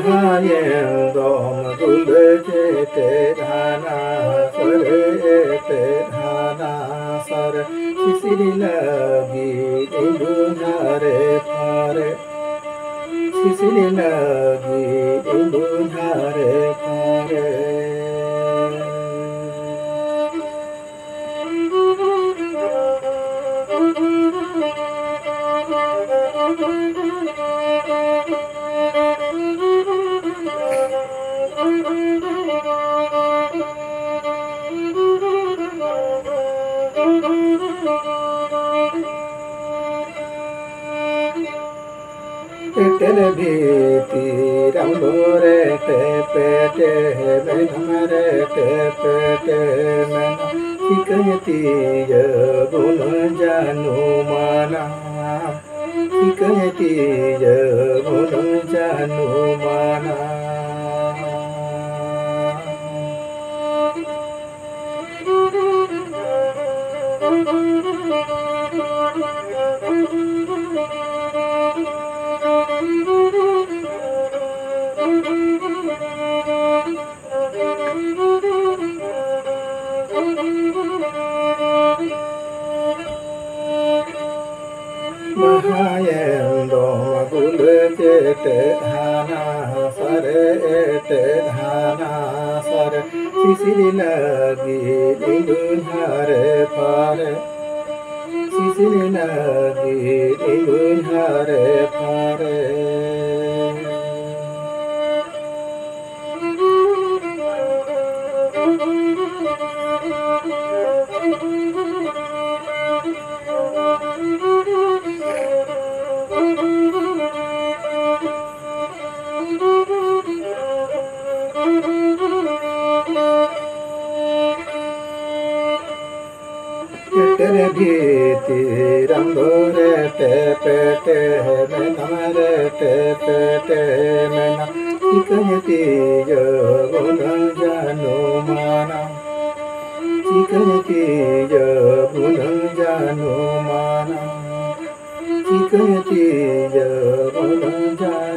Mahayendom Gulete Dhana Sare Dhana Sare Sisiri Lagi Indunare Pare Sisiri Lagi Indunare Pare Telebiti ramdore te pete menamare te pete men sikayati ya gun janu mana sikayati ya gun janu mana Mahayendom Gulete Dhana Sare Dhana Sare Sisiri Lagi Indunare Pare Sisiri Lagi Indunare Pare Telebiti ramdore te pete menamare te pete mena sikayati ya gun janu mana sikayati ya gun janu mana sikayati ya gun janu